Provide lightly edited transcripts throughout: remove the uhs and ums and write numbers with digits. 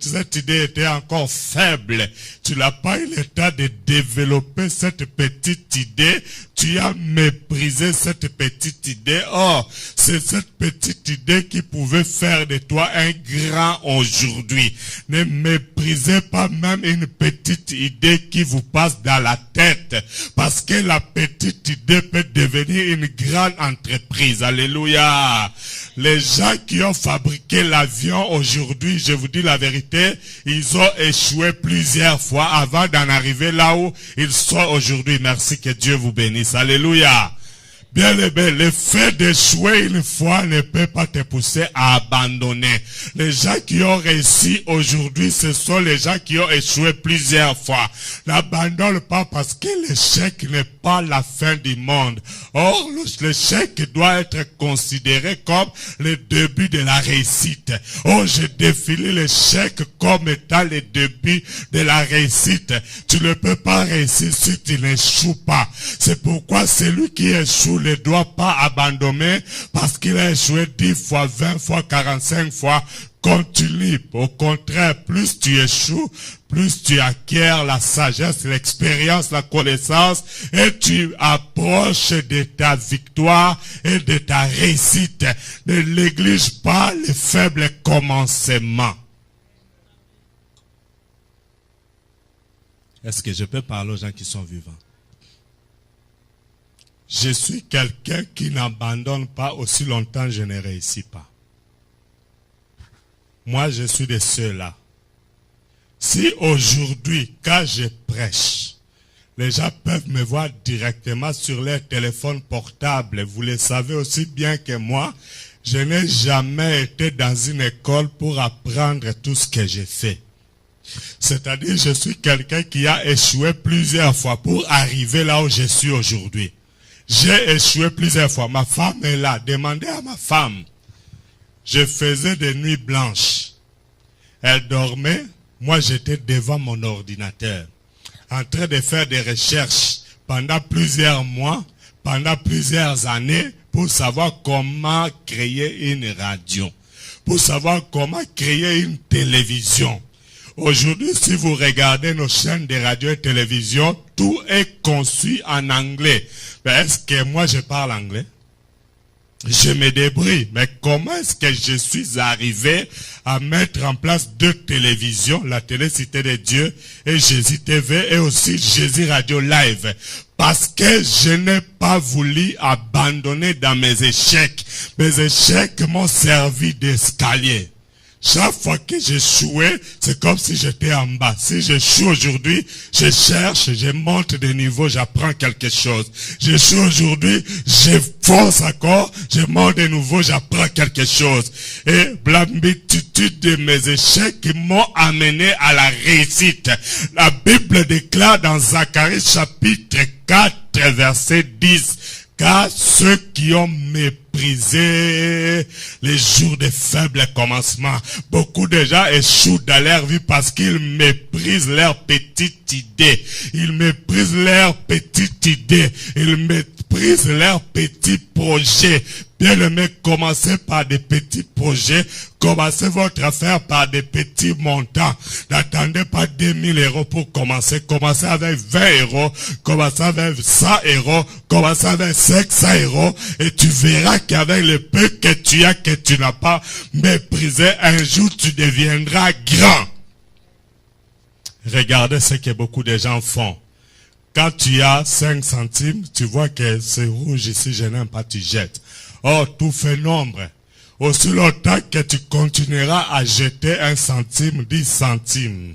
cette idée était encore faible. Tu n'as pas eu le temps de développer cette petite idée. Tu as méprisé cette petite idée. Or, c'est cette petite idée qui pouvait faire de toi un grand aujourd'hui. Ne méprisez pas même une petite idée qui vous passe dans la tête. Parce que la petite idée peut devenir une grande entreprise. Alléluia. Les gens qui ont fabriqué l'avion aujourd'hui, je vous dis la vérité, ils ont échoué plusieurs fois avant d'en arriver là où ils sont aujourd'hui. Merci, que Dieu vous bénisse. Alléluia. Bien aimé, le fait d'échouer une fois ne peut pas te pousser à abandonner. Les gens qui ont réussi aujourd'hui, ce sont les gens qui ont échoué plusieurs fois. N'abandonne pas parce que l'échec n'est pas la fin du monde. Or, l'échec doit être considéré comme le début de la réussite. Oh, je définis l'échec comme étant le début de la réussite. Tu ne peux pas réussir si tu n'échoues pas. C'est pourquoi celui qui échoue ne doit pas abandonner parce qu'il a échoué 10 fois, 20 fois, 45 fois. Continue. Au contraire, plus tu échoues, plus tu acquiers la sagesse, l'expérience, la connaissance, et tu approches de ta victoire et de ta réussite. Ne néglige pas les faibles commencements. Est-ce que je peux parler aux gens qui sont vivants? Je suis quelqu'un qui n'abandonne pas aussi longtemps je ne réussis pas. Moi, je suis de ceux-là. Si aujourd'hui, quand je prêche, les gens peuvent me voir directement sur leur téléphone portable, vous le savez aussi bien que moi, je n'ai jamais été dans une école pour apprendre tout ce que j'ai fait. C'est-à-dire, je suis quelqu'un qui a échoué plusieurs fois pour arriver là où je suis aujourd'hui. J'ai échoué plusieurs fois. Ma femme est là. Demandez à ma femme. Je faisais des nuits blanches. Elle dormait. Moi, j'étais devant mon ordinateur, en train de faire des recherches pendant plusieurs mois, pendant plusieurs années, pour savoir comment créer une radio, pour savoir comment créer une télévision. Aujourd'hui, si vous regardez nos chaînes de radio et télévision, tout est conçu en anglais. Mais est-ce que moi je parle anglais? Je me débrouille. Mais comment est-ce que je suis arrivé à mettre en place 2 télévisions, la télé Cité de Dieu et Jésus TV et aussi Jésus Radio Live? Parce que je n'ai pas voulu abandonner dans mes échecs. Mes échecs m'ont servi d'escalier. Chaque fois que j'échouais, c'est comme si j'étais en bas. Si j'échoue aujourd'hui, je cherche, je monte de niveau, j'apprends quelque chose. J'échoue aujourd'hui, je fonce encore, je monte de nouveau, j'apprends quelque chose. Et la multitude de mes échecs m'ont amené à la réussite. La Bible déclare dans Zacharie chapitre 4, verset 10, car ceux qui ont méprisé les jours de faibles commencements, beaucoup de gens échouent dans leur vie parce qu'ils méprisent leur petite idée. Ils méprisent leur petite idée. Ils méprisent leur petit projet. Bien aimé, commencez par des petits projets. Commencez votre affaire par des petits montants. N'attendez pas 2000 € pour commencer. Commencez avec 20 €. Commencez avec 100 €. Commencez avec 500 €. Et tu verras qu'avec le peu que tu as, que tu n'as pas méprisé, un jour tu deviendras grand. Regardez ce que beaucoup de gens font. Quand tu as 5 centimes, tu vois que c'est rouge ici, je n'aime pas, tu jettes. Oh, tout fait nombre. Aussi longtemps que tu continueras à jeter 1 centime, 10 centimes.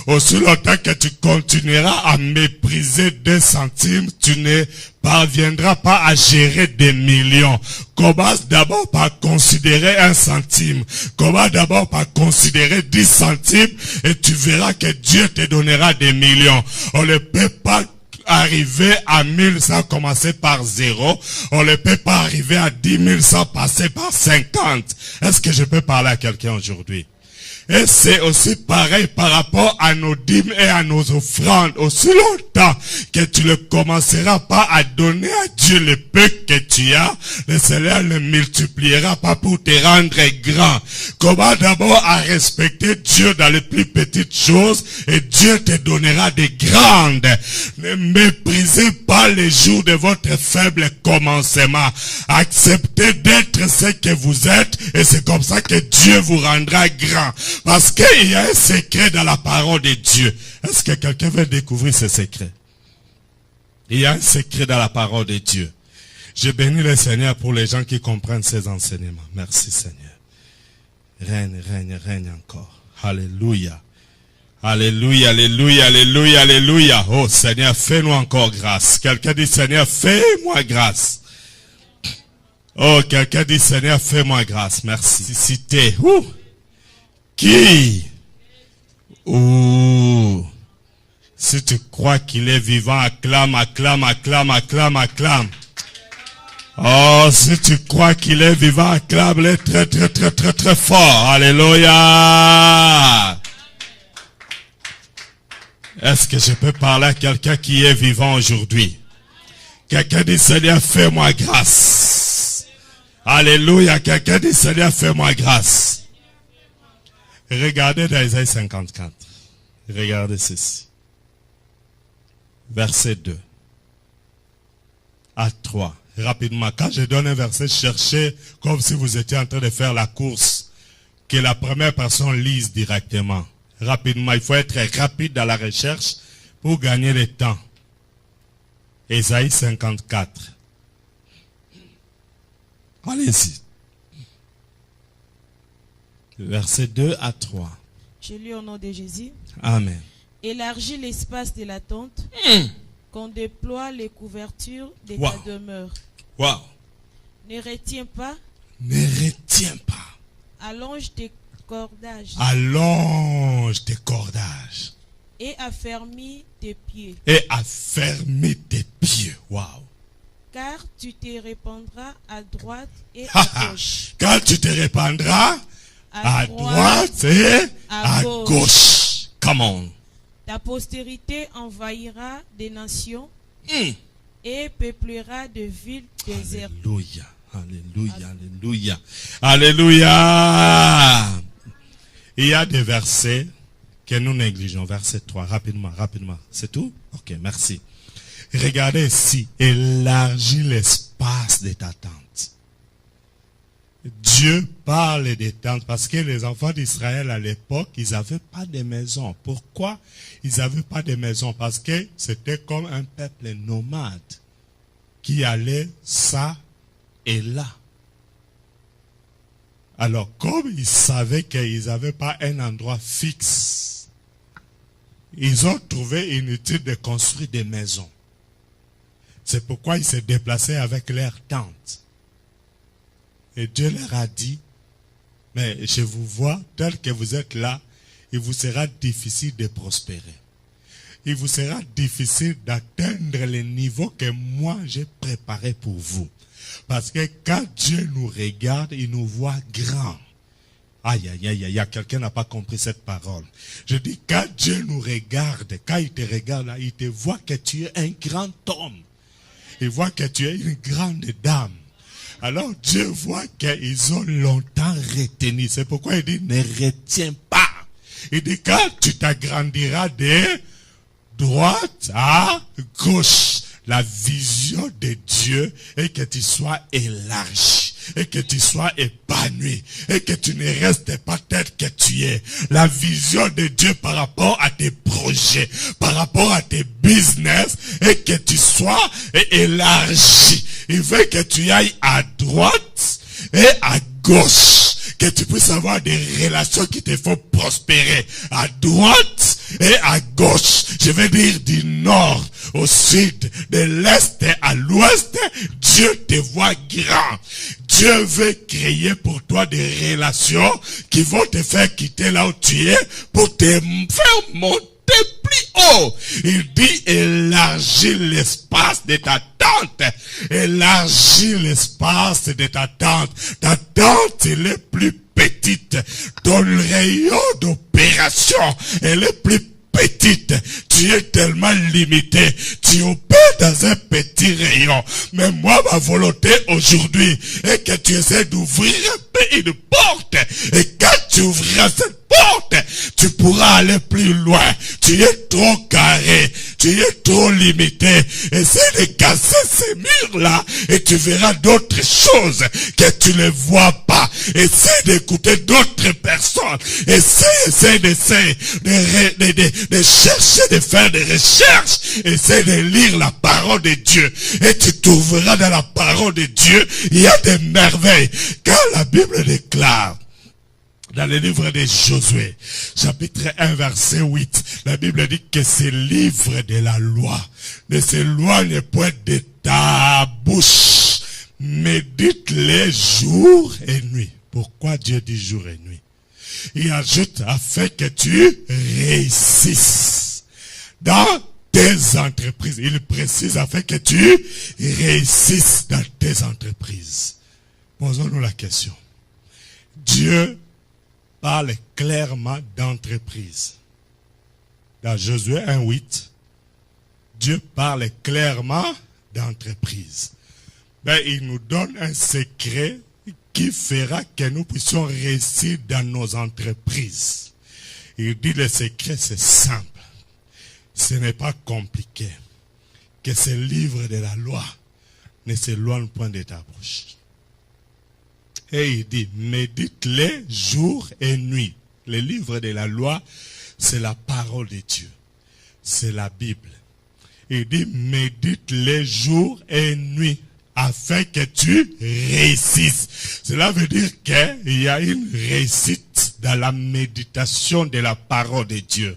Aussi longtemps que tu continueras à mépriser 2 centimes, tu ne parviendras pas à gérer des millions. Commence d'abord par considérer 1 centime. Commence d'abord par considérer 10 centimes et tu verras que Dieu te donnera des millions. On ne peut pas arriver à 1000 sans commencer par 0. On ne peut pas arriver à 10 000 sans passer par 50. Est-ce que je peux parler à quelqu'un aujourd'hui? Et c'est aussi pareil par rapport à nos dîmes et à nos offrandes. Aussi longtemps que tu ne commenceras pas à donner à Dieu le peu que tu as, le Seigneur ne multipliera pas pour te rendre grand. Commence d'abord à respecter Dieu dans les plus petites choses et Dieu te donnera des grandes. Ne méprisez pas les jours de votre faible commencement. Acceptez d'être ce que vous êtes et c'est comme ça que Dieu vous rendra grand. Parce qu'il y a un secret dans la parole de Dieu. Est-ce que quelqu'un veut découvrir ce secret? Il y a un secret dans la parole de Dieu. Je bénis le Seigneur pour les gens qui comprennent ces enseignements. Merci Seigneur. Règne, règne, règne encore. Alléluia. Alléluia, alléluia, alléluia, alléluia. Oh Seigneur, fais-nous encore grâce. Quelqu'un dit Seigneur, fais-moi grâce. Oh, quelqu'un dit Seigneur, fais-moi grâce. Merci. Cité. Qui? Si tu crois qu'il est vivant, acclame, acclame, acclame, acclame, acclame. Oh, si tu crois qu'il est vivant, acclame-le très, très, très, très, très fort. Alléluia. Est-ce que je peux parler à quelqu'un qui est vivant aujourd'hui? Quelqu'un dit Seigneur, fais-moi grâce. Alléluia. Quelqu'un dit Seigneur, fais-moi grâce. Regardez dans Isaïe 54. Regardez ceci. Verset 2 à 3. Rapidement. Quand je donne un verset, cherchez comme si vous étiez en train de faire la course. Que la première personne lise directement. Rapidement. Il faut être rapide dans la recherche pour gagner le temps. Isaïe 54. Allez-y. Versets 2 à 3. Je lis au nom de Jésus. Amen. Élargis l'espace de la tente, qu'on déploie les couvertures de ta demeure. Wow. Ne retiens pas. Ne retiens pas. Allonge tes cordages. Allonge tes cordages. Et affermis tes pieds. Et affermis tes pieds. Wow. Car tu te répandras à droite et à gauche. Car tu te répandras à droite et à gauche. Come on. Ta postérité envahira des nations et peuplera de villes désertes. Alléluia, alléluia, alléluia, alléluia. Il y a des versets que nous négligeons. Verset 3, rapidement, rapidement. C'est tout? Ok, merci. Regardez ici, élargis l'espace de ta tente. Dieu parle des tentes parce que les enfants d'Israël à l'époque, ils n'avaient pas de maison. Pourquoi ils n'avaient pas de maison? Parce que c'était comme un peuple nomade qui allait ça et là. Alors, comme ils savaient qu'ils n'avaient pas un endroit fixe, ils ont trouvé inutile de construire des maisons. C'est pourquoi ils se déplaçaient avec leurs tentes. Et Dieu leur a dit, mais je vous vois tel que vous êtes là, il vous sera difficile de prospérer. Il vous sera difficile d'atteindre les niveaux que moi j'ai préparés pour vous. Parce que quand Dieu nous regarde, il nous voit grand. Aïe, aïe, aïe, aïe, quelqu'un n'a pas compris cette parole. Je dis, quand Dieu nous regarde, quand il te regarde là, il te voit que tu es un grand homme. Il voit que tu es une grande dame. Alors Dieu voit qu'ils ont longtemps retenu. C'est pourquoi il dit, ne retiens pas. Il dit, quand tu t'agrandiras de droite à gauche, la vision de Dieu est que tu sois élargi, et que tu sois épanoui, et que tu ne restes pas tel que tu es. La vision de Dieu par rapport à tes projets, par rapport à tes business, et que tu sois élargi. Il veut que tu ailles à droite et à gauche, que tu puisses avoir des relations qui te font prospérer à droite et à gauche. Je veux dire du nord au sud, de l'est à l'ouest. Dieu te voit grand. Dieu veut créer pour toi des relations qui vont te faire quitter là où tu es pour te faire monter plus haut. Il dit élargis l'espace de ta tente. Élargis l'espace de ta tente. Ta tente, elle est plus petite. Ton rayon d'opération, elle est plus petite. Tu es tellement limité. Tu opères dans un petit rayon. Mais moi, ma volonté aujourd'hui est que tu essaies d'ouvrir une porte. Et quand tu ouvriras cette porte, tu pourras aller plus loin. Tu es trop carré. Tu es trop limité. Essaie de casser ces murs-là et tu verras d'autres choses que tu ne vois pas. Essaie d'écouter d'autres personnes. Essaie de chercher, de faire des recherches. Essaie de lire la parole de Dieu. Et tu trouveras dans la parole de Dieu, il y a des merveilles. Quand la Bible déclare, dans le livre de Josué, chapitre 1, verset 8, la Bible dit que ce livre de la loi ne s'éloigne point de ta bouche. Médite-les jour et nuit. Pourquoi Dieu dit jour et nuit? Il ajoute afin que tu réussisses dans tes entreprises. Il précise afin que tu réussisses dans tes entreprises. Posons-nous la question. Dieu parle clairement d'entreprise. Dans Josué 1:8, Dieu parle clairement d'entreprise. Ben, il nous donne un secret qui fera que nous puissions réussir dans nos entreprises. Il dit le secret, c'est simple. Ce n'est pas compliqué. Que ce livre de la loi ne s'éloigne point de ta bouche. Et il dit, médite-les jour et nuit. Le livre de la loi, c'est la parole de Dieu. C'est la Bible. Il dit, médite-les jour et nuit, afin que tu réussisses. Cela veut dire qu'il y a une réussite dans la méditation de la parole de Dieu.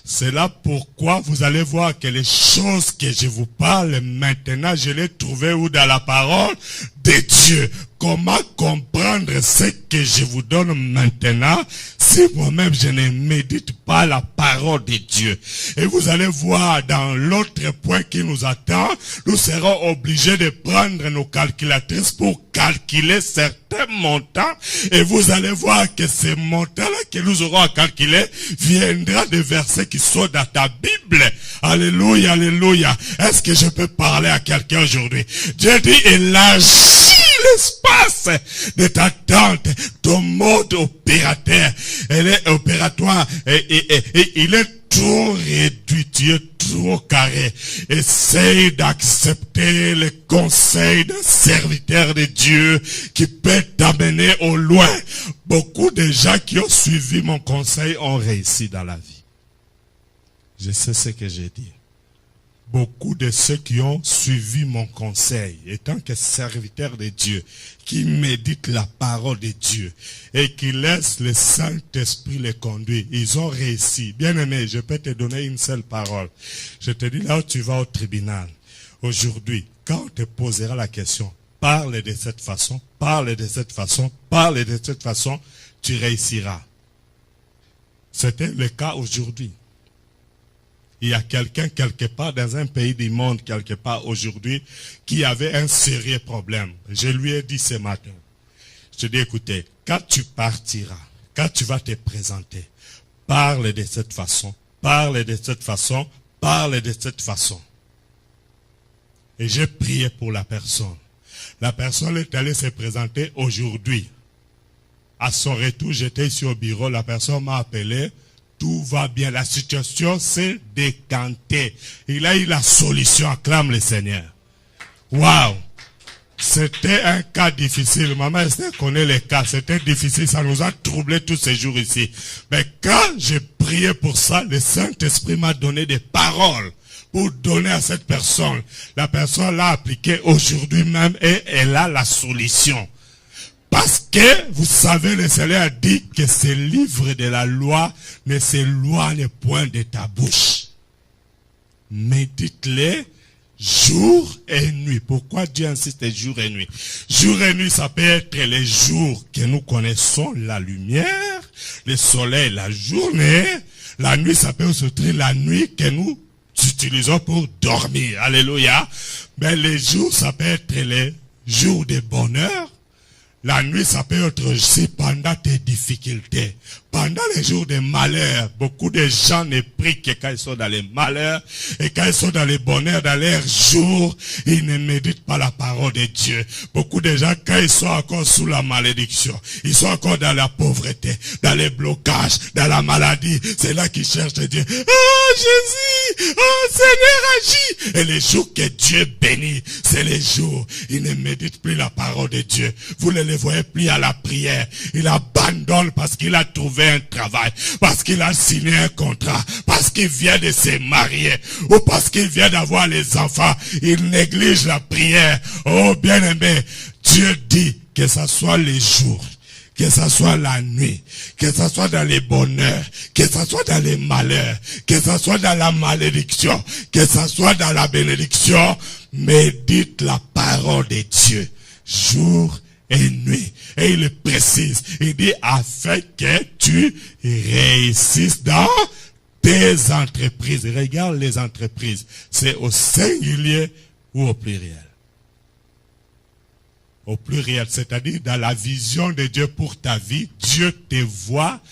C'est là pourquoi vous allez voir que les choses que je vous parle maintenant, je les trouvais où dans la parole de Dieu. Comment comprendre ce que je vous donne maintenant si moi-même je ne médite pas la parole de Dieu? Et vous allez voir dans l'autre point qui nous attend, nous serons obligés de prendre nos calculatrices pour calculer certains montants. Et vous allez voir que ces montants-là que nous aurons à calculer viendra des versets qui sont dans ta Bible. Alléluia, alléluia. Est-ce que je peux parler à quelqu'un aujourd'hui? Dieu dit, élargis l'espace de ta tente, ton mode opérateur, elle est opératoire et il est trop réduit, tu es trop carré. Essaye d'accepter le conseil d'un serviteur de Dieu qui peut t'amener au loin. Beaucoup de gens qui ont suivi mon conseil ont réussi dans la vie. Je sais ce que j'ai dit. Beaucoup de ceux qui ont suivi mon conseil, étant que serviteurs de Dieu, qui méditent la parole de Dieu et qui laissent le Saint-Esprit les conduire, ils ont réussi. Bien-aimé, je peux te donner une seule parole. Je te dis là où tu vas au tribunal, aujourd'hui, quand on te posera la question, parle de cette façon, parle de cette façon, parle de cette façon, tu réussiras. C'était le cas aujourd'hui. Il y a quelqu'un quelque part dans un pays du monde, quelque part aujourd'hui, qui avait un sérieux problème. Je lui ai dit ce matin, je dis écoutez, quand tu partiras, quand tu vas te présenter, parle de cette façon, parle de cette façon, parle de cette façon. Et j'ai prié pour la personne. La personne est allée se présenter aujourd'hui. À son retour, j'étais ici au bureau, la personne m'a appelé. Tout va bien, la situation s'est décantée. Il a eu la solution, acclame le Seigneur. Waouh! C'était un cas difficile. Maman Esther connaît les cas. C'était difficile, ça nous a troublé tous ces jours ici. Mais quand j'ai prié pour ça, le Saint-Esprit m'a donné des paroles pour donner à cette personne. La personne l'a appliquée aujourd'hui même et elle a la solution. Parce que, vous savez, le Seigneur a dit que ce livre de la loi ne s'éloigne point de ta bouche. Médite-les jour et nuit. Pourquoi Dieu insiste jour et nuit? Jour et nuit, ça peut être les jours que nous connaissons, la lumière, le soleil, la journée. La nuit, ça peut aussi être la nuit que nous utilisons pour dormir. Alléluia. Mais les jours, ça peut être les jours de bonheur. La nuit, ça peut être aussi pendant tes difficultés. Pendant les jours de malheur, beaucoup de gens ne prient que quand ils sont dans les malheurs. Et quand ils sont dans les bonheurs, dans leurs jours, ils ne méditent pas la parole de Dieu. Beaucoup de gens, quand ils sont encore sous la malédiction, ils sont encore dans la pauvreté, dans les blocages, dans la maladie. C'est là qu'ils cherchent Dieu. Oh Jésus, oh Seigneur agis. Et les jours que Dieu bénit, c'est les jours. Ils ne méditent plus la parole de Dieu. Vous ne les voyez plus à la prière. Il abandonne parce qu'il a trouvé un travail, parce qu'il a signé un contrat, parce qu'il vient de se marier, ou parce qu'il vient d'avoir les enfants. Il néglige la prière. Oh bien-aimé, Dieu dit que ce soit les jours, que ce soit la nuit, que ce soit dans les bonheurs, que ce soit dans les malheurs, que ce soit dans la malédiction, que ce soit dans la bénédiction, médite la parole de Dieu, jour et nuit. Et il précise, il dit afin que tu réussisses dans tes entreprises. Regarde les entreprises, c'est au singulier ou au pluriel? Au pluriel, c'est-à-dire dans la vision de Dieu pour ta vie, Dieu te voit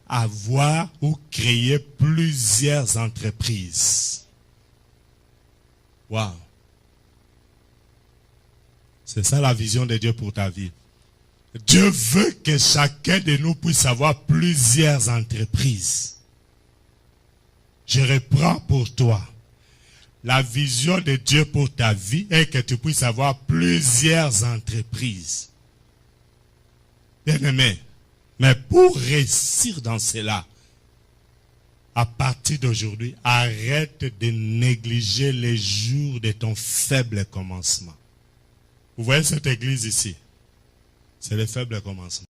avoir ou créer plusieurs entreprises. Wow. C'est ça la vision de Dieu pour ta vie. Dieu veut que chacun de nous puisse avoir plusieurs entreprises. Je reprends pour toi. La vision de Dieu pour ta vie est que tu puisses avoir plusieurs entreprises. Bien-aimé, mais pour réussir dans cela, à partir d'aujourd'hui, arrête de négliger les jours de ton faible commencement. Vous voyez cette église ici? C'est le faible commencement.